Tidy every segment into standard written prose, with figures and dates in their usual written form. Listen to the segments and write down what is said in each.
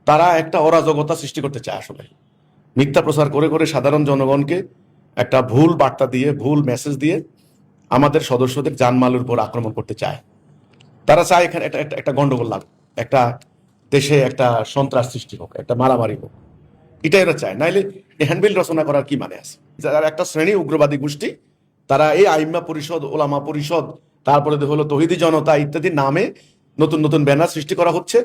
তারা একটা অরাজকতা সৃষ্টি করতে চায়। আসলে মিথ্যা প্রচার করে করে সাধারণ জনগণকে একটা ভুল বার্তা দিয়ে, ভুল মেসেজ দিয়ে আমাদের সদস্যদের জানমালের উপর আক্রমণ করতে চায়। তারা চায় এখানে একটা গন্ডগোল লাগুক, একটা দেশে একটা সন্ত্রাস সৃষ্টি হোক, একটা মারামারি হোক, এটাই এরা চায়। নাইলে হ্যান্ডবিল রচনা করার কি মানে আছে? যারা একটা শ্রেণী উগ্রবাদী গোষ্ঠী, তারা এই আইম্মা পরিষদ, ওলামা পরিষদ, তারপরে হলো তৌহিদি জনতা ইত্যাদি নামে নতুন নতুন ব্যানার সৃষ্টি করা হচ্ছে।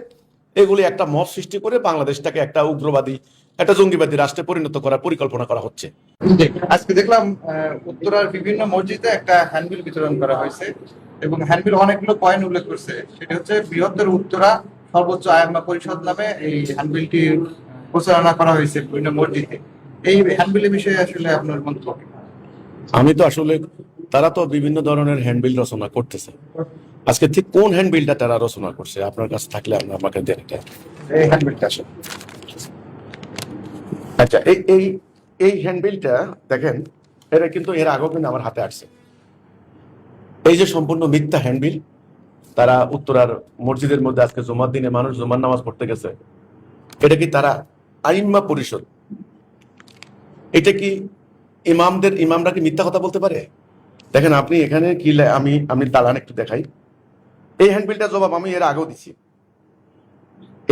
এগুলি একটা মত সৃষ্টি করে বাংলাদেশটাকে একটা উগ্রবাদী, একটা জঙ্গিবাদী রাষ্ট্রে পরিণত করার পরিকল্পনা করা হচ্ছে। আজকে দেখলাম উত্তরার বিভিন্ন মসজিদে একটা হ্যান্ডবিল বিতরণ করা হয়েছে এবং হ্যান্ডবিল অনেকগুলো পয়েন্ট উল্লেখ করছে। সেটা হচ্ছে বৃহত্তর উত্তরা সর্বোচ্চ আয়াম্মা পরিষদ নামে এই হ্যান্ডবিলটি প্রচারণা করা হয়েছে বিভিন্ন মসজিদে। এই হ্যান্ডবিলের বিষয়ে আসলে আপনার মন্তব্য কি? আমি তো আসলে, তারা তো বিভিন্ন ধরনের হ্যান্ডবিল রচনা করতেছে। আজকে ঠিক কোন হ্যান্ডবিলটা তারা রচনা করছে আপনার কাছে থাকলে আমাকে দেন এটা। এই হ্যান্ডবিলটা আসলে আচ্ছা, এই এই এই হ্যান্ডবিলটা দেখেন, এটা কিন্তু এর আগেও কিন্তু আমার হাতে আসছে। এই যে সম্পূর্ণ মিথ্যা হ্যান্ডবিল, তারা উত্তরার মসজিদের মধ্যে আজকে জুমার দিনে মানুষ জুমার নামাজ পড়তে গেছে, এটা কি তারা আইম্মা পরিষদ? এটা কি ইমামরা কি মিথ্যা কথা বলতে পারে? দেখেন আপনি এখানে কি আমি দালান একটু দেখাই। এই হ্যান্ডবিলটা জবাব আমি এর আগেও দিছি।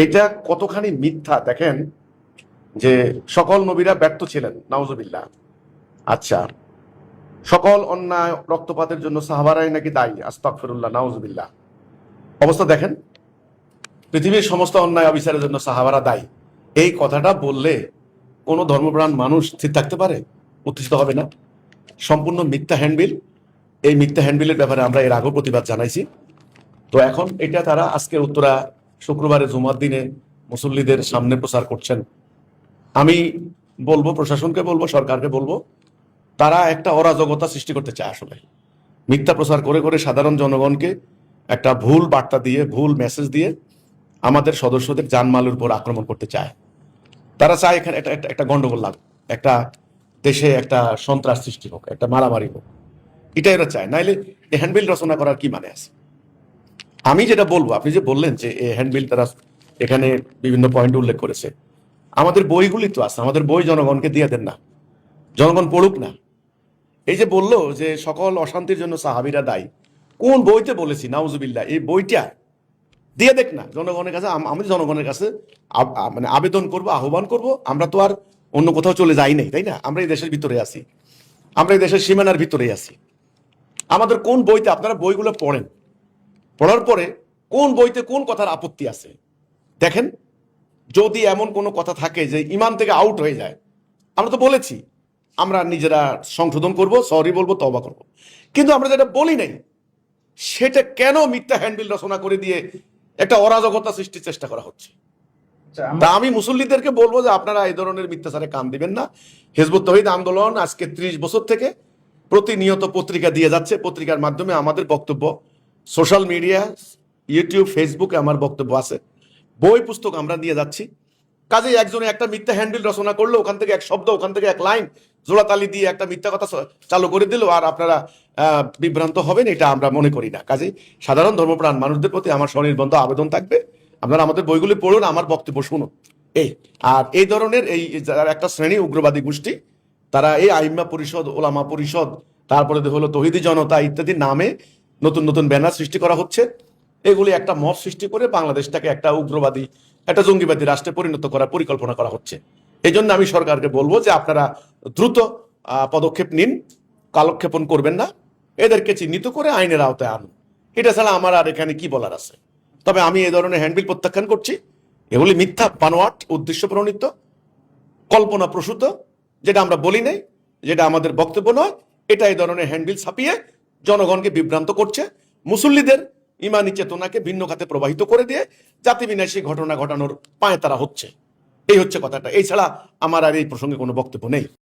এটা কতখানি মিথ্যা দেখেন, যে সকল নবীরা ব্যর্থ ছিলেন, নাউজুবিল্লাহ। আচ্ছা, সকল অন্যায় রক্তপাতের জন্য সাহাবারাই নাকি দায়ী, আস্তাগফিরুল্লাহ, নাউজুবিল্লাহ। অবস্থা দেখেন, পৃথিবীর সমস্ত অন্যায় অবিচারের জন্য সাহাবারা দায়ী। এই কথাটা বললে কোনো ধর্মপ্রাণ মানুষ স্থির থাকতে পারে? উত্তেজিত হবে না? সম্পূর্ণ মিথ্যা হ্যান্ডবিল। এই মিথ্যা হ্যান্ডবিলের ব্যাপারে আমরা এর আগেও প্রতিবাদ জানাইছি। তো এখন এটা তারা আজকে উত্তরা শুক্রবারে জুমার দিনে মুসল্লিদের সামনে প্রচার করছেন। আমি বলবো, প্রশাসনকে বলবো, সরকারকে বলবো, তারা একটা অরাজকতা সৃষ্টি করতে চায়। আসলে মিথ্যা প্রচার করে করে সাধারণ জনগণকে একটা ভুল বার্তা দিয়ে, ভুল মেসেজ দিয়ে আমাদের সদস্যদের জানমালের উপর আক্রমণ করতে চায়। তারা চায় এখানে একটা গন্ডগোল লাগুক, একটা দেশে একটা সন্ত্রাস সৃষ্টি হোক, একটা মারামারি হোক, এটাই এরা চায়। নাইলে হ্যান্ডবিল রচনা করার কি মানে আছে? আমি যেটা বলবো, আপনি যে বললেন যে হ্যান্ডবিল তারা এখানে বিভিন্ন পয়েন্ট উল্লেখ করেছে, আমাদের বইগুলি তো আছে, আমাদের বই জনগণকে দিয়ে দেন না, জনগণ পড়ুক না। এই যে বললো যে সকল অশান্তির জন্য সাহাবীরা দায়ী, কোন বইতে বলেছি? নাউজুবিল্লাহ। এই বইটা দিয়ে দেখ না জনগণের কাছে। আমি জনগণের কাছে মানে আবেদন করব, আহ্বান করব। আমরা তো আর অন্য কোথাও চলে যাই নাই, তাই না? আমরা এই দেশের ভিতরে আছি, আমরা এই দেশের সীমানার ভিতরে আছি। আমাদের কোন বইতে, আপনারা বইগুলো পড়েন, পড়ার পরে কোন বইতে কোন কথার আপত্তি আছে দেখেন। যদি এমন কোনো কথা থাকে যে ইমান থেকে আউট হয়ে যায়, আমরা তো বলেছি, আমরা নিজেরা সংশোধন করব, সরি বলবো, তওবা করব। কিন্তু আমরা যেটা বলি নাই, সেটা কেন মিথ্যা হ্যান্ডবিল রচনা করে দিয়ে একটা অরাজকতা সৃষ্টির চেষ্টা করা হচ্ছে? তা আমি মুসল্লিদেরকে বলবো যে আপনারা এই ধরনের মিথ্যাচারে কান দিবেন না। হিজবুত তৌহিদ আন্দোলন আজকে 30 বছর থেকে প্রতিনিয়ত পত্রিকা দিয়ে যাচ্ছে। পত্রিকার মাধ্যমে আমাদের বক্তব্য, সোশ্যাল মিডিয়া, ইউটিউব, ফেসবুকে আমার বক্তব্য আছে, বই পুস্তক আমরা দিয়ে যাচ্ছি। কাজে একজনে একটা মিথ্যা হ্যান্ডবিল রচনা করলো, ওখান থেকে এক শব্দ, ওখান থেকে এক লাইন জোড়াতালি দিয়ে একটা মিথ্যা কথা চালু করে দিল, আর আপনারা বিভ্রান্ত হবেন, এটা আমরা মনে করি না। কাজে সাধারণ ধর্মপ্রাণ মানুষদের প্রতি আমার স্বনির্বন্ধ আবেদন থাকবে, আপনারা আমাদের বইগুলি পড়ুন, আমার বক্তব্য শুনুন। আর এই ধরনের এই যারা একটা শ্রেণী উগ্রবাদী গোষ্ঠী, তারা এই আইম্মা পরিষদ, ওলামা পরিষদ, তারপরে হলো তৌহিদি জনতা ইত্যাদি নামে নতুন নতুন ব্যানার সৃষ্টি করা হচ্ছে। এগুলি একটা মত সৃষ্টি করে বাংলাদেশটাকে একটা উগ্রবাদী, একটা জঙ্গিবাদী রাষ্ট্রে পরিণত করার পরিকল্পনা করা হচ্ছে। এই জন্য আমি সরকারকে বলবো যে আপনারা দ্রুত পদক্ষেপ নিন, কালক্ষেপণ করবেন না, এদেরকে চিহ্নিত করে আইনের আওতায় আনুন। এটা ছাড়া আমার আর এখানে কি বলার আছে? তবে আমি এই ধরনের হ্যান্ডবিল প্রত্যাখ্যান করছি। এগুলি মিথ্যা, বানোয়াট, উদ্দেশ্য প্রণীত, কল্পনা প্রসূত, যেটা আমরা বলি নাই, যেটা আমাদের বক্তব্য নয়, এটা এই ধরনের হ্যান্ডবিল ছাপিয়ে জনগণকে বিভ্রান্ত করছে, মুসল্লিদের ইমানি চেতনাকে ভিন্ন খাতে প্রবাহিত করে দিয়ে জাতি বিনাশী ঘটনা ঘটানোর পায়ে তারা হচ্ছে। এই হচ্ছে কথাটা। এই ছাড়া আমার আর এই প্রসঙ্গে কোনো বক্তব্য নেই।